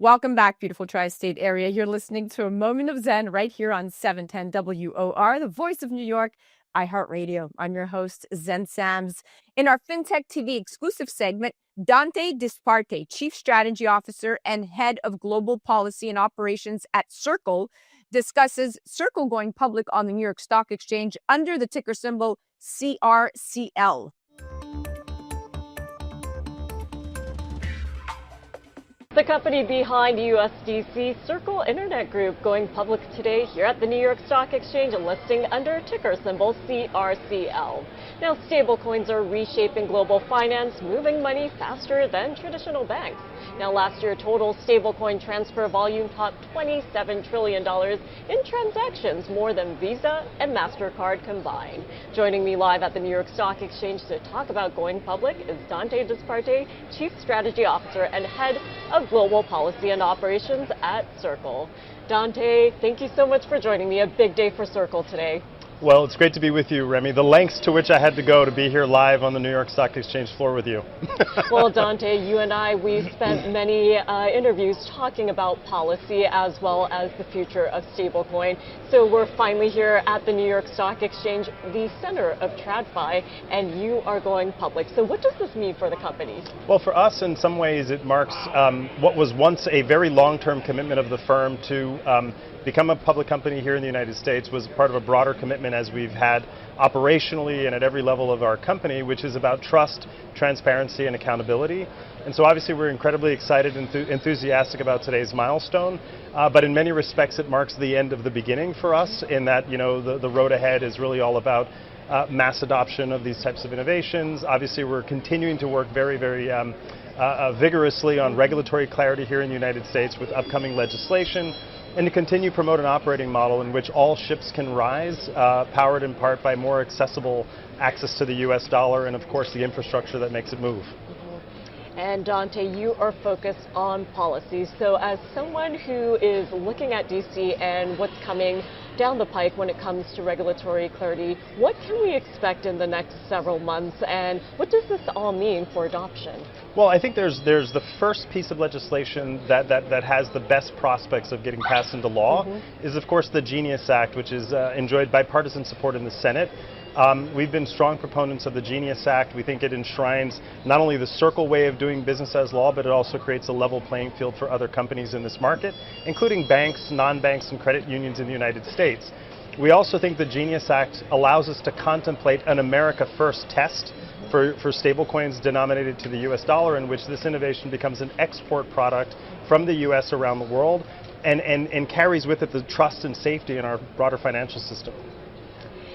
Welcome back, beautiful tri-state area. You're listening to A Moment of Zen right here on 710 WOR, the voice of New York, iHeartRadio. I'm your host, Zen Sams. In our FinTech TV exclusive segment, Dante Disparte, Chief Strategy Officer and Head of Global Policy and Operations at CRCL, discusses CRCL going public on the New York Stock Exchange under the ticker symbol CRCL. The company behind USDC, CRCL Internet Group, going public today here at the New York Stock Exchange and listing under ticker symbol CRCL. Now, stablecoins are reshaping global finance, moving money faster than traditional banks. Now, last year, total stablecoin transfer volume topped $27 trillion in transactions, more than Visa and MasterCard combined. Joining me live at the New York Stock Exchange to talk about going public is Dante Disparte, Chief Strategy Officer and Head of Global Policy and Operations at CRCL. Dante, thank you so much for joining me. A big day for CRCL today. Well, it's great to be with you, Remy. The lengths to which I had to go to be here live on the New York Stock Exchange floor with you. Well, Dante, you and I, we've spent many interviews talking about policy as well as the future of stablecoin. So we're finally here at the New York Stock Exchange, the center of TradFi, and you are going public. So what does this mean for the company? Well, for us, in some ways, it marks what was once a very long-term commitment of the firm to become a public company here in the United States, was part of a broader commitment as we've had operationally and at every level of our company, which is about trust, transparency, and accountability. And so obviously we're incredibly excited and enthusiastic about today's milestone, but in many respects it marks the end of the beginning for us, in that, you know, the road ahead is really all about mass adoption of these types of innovations. Obviously we're continuing to work very vigorously on regulatory clarity here in the United States with upcoming legislation, and to continue to promote an operating model in which all ships can rise, powered in part by more accessible access to the US dollar and, of course, the infrastructure that makes it move. And Dante, you are focused on policy. So as someone who is looking at DC and what's coming down the pike when it comes to regulatory clarity, what can we expect in the next several months, and what does this all mean for adoption? Well, I think there's the first piece of legislation that has the best prospects of getting passed into law is, of course, the Genius Act, which is enjoyed bipartisan support in the Senate. We've been strong proponents of the Genius Act. We think it enshrines not only the CRCL way of doing business as law, but it also creates a level playing field for other companies in this market, including banks, non-banks, and credit unions in the United States. We also think the Genius Act allows us to contemplate an America First test for stablecoins denominated to the US dollar, in which this innovation becomes an export product from the US around the world and carries with it the trust and safety in our broader financial system.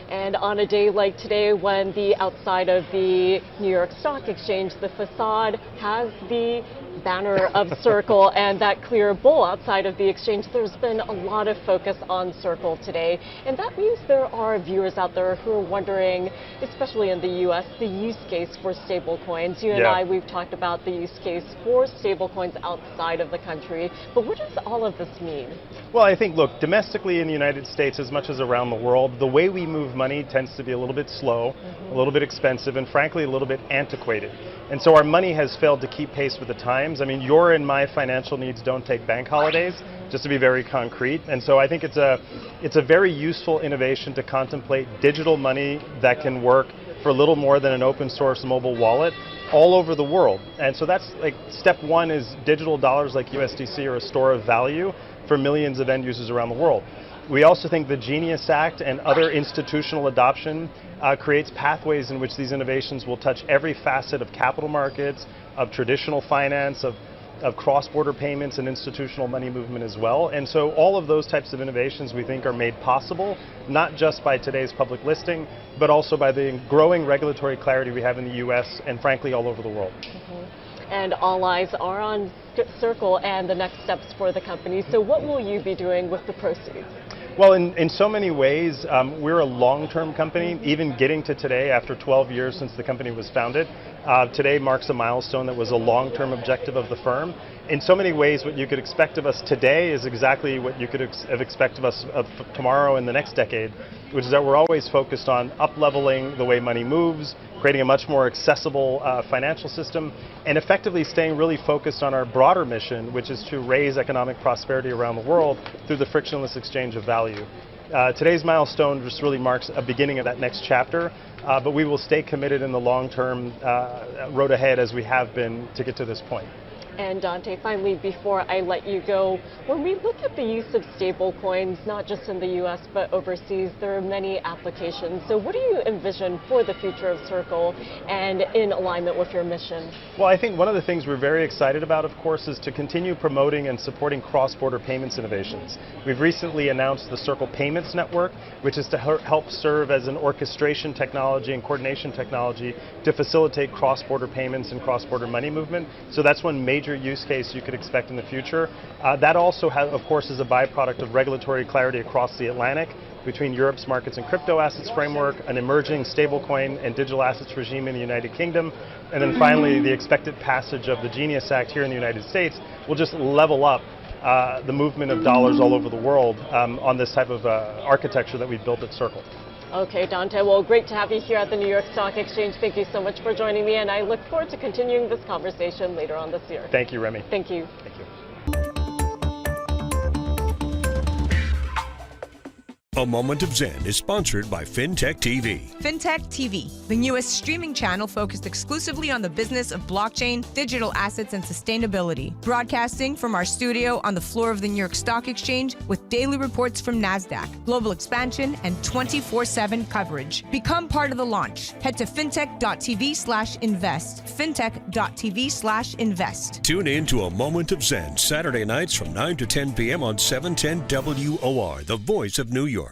And on a day like today, when the outside of the New York Stock Exchange, the facade has the banner of CRCL and that clear bull outside of the exchange, there's been a lot of focus on CRCL today. And that means there are viewers out there who are wondering, especially in the US, the use case for stablecoins. You and I, we've talked about the use case for stablecoins outside of the country. But what does all of this mean? Well, I think, look, domestically in the United States, as much as around the world, the way we move money tends to be a little bit slow, a little bit expensive, and frankly a little bit antiquated. And so our money has failed to keep pace with the times. I mean, your and my financial needs don't take bank holidays, just to be very concrete. And so I think it's a very useful innovation to contemplate digital money that can work for little more than an open source mobile wallet all over the world. And so that's like step one, is digital dollars like USDC are a store of value for millions of end users around the world. We also think the Genius Act and other institutional adoption creates pathways in which these innovations will touch every facet of capital markets, of traditional finance, of cross-border payments and institutional money movement as well. And so all of those types of innovations we think are made possible, not just by today's public listing, but also by the growing regulatory clarity we have in the US and frankly all over the world. And all eyes are on CRCL and the next steps for the company. So what will you be doing with the proceeds? Well, in so many ways, we're a long-term company. Even getting to today, after 12 years since the company was founded, today marks a milestone that was a long-term objective of the firm. in so many ways, what you could expect of us today is exactly what you could expect of us tomorrow and the next decade, which is that we're always focused on up-leveling the way money moves, creating a much more accessible financial system, and effectively staying really focused on our broader mission, which is to raise economic prosperity around the world through the frictionless exchange of value. Today's milestone just really marks a beginning of that next chapter, but we will stay committed in the long-term road ahead as we have been to get to this point. And Dante, finally, before I let you go, when we look at the use of stablecoins, not just in the U.S. but overseas, there are many applications. So what do you envision for the future of Circle and in alignment with your mission? Well, I think one of the things we're very excited about, of course, is to continue promoting and supporting cross-border payments innovations. We've recently announced the Circle Payments Network, which is to help serve as an orchestration technology and coordination technology to facilitate cross-border payments and cross-border money movement. So that's one major use case you could expect in the future. That also, of course, is a byproduct of regulatory clarity across the Atlantic between Europe's markets and crypto assets framework, an emerging stablecoin and digital assets regime in the United Kingdom, and then finally the expected passage of the Genius Act here in the United States will just level up the movement of dollars all over the world on this type of architecture that we've built at Circle. Okay, Dante, well, great to have you here at the New York Stock Exchange. Thank you so much for joining me, and I look forward to continuing this conversation later on this year. Thank you, Remy. Thank you. Thank you. A Moment of Zen is sponsored by FinTech TV. FinTech TV, the newest streaming channel focused exclusively on the business of blockchain, digital assets, and sustainability. Broadcasting from our studio on the floor of the New York Stock Exchange with daily reports from NASDAQ, global expansion, and 24/7 coverage. Become part of the launch. Head to fintech.tv/invest. Fintech.tv/invest. Tune in to A Moment of Zen, Saturday nights from 9 to 10 p.m. on 710 WOR, the voice of New York.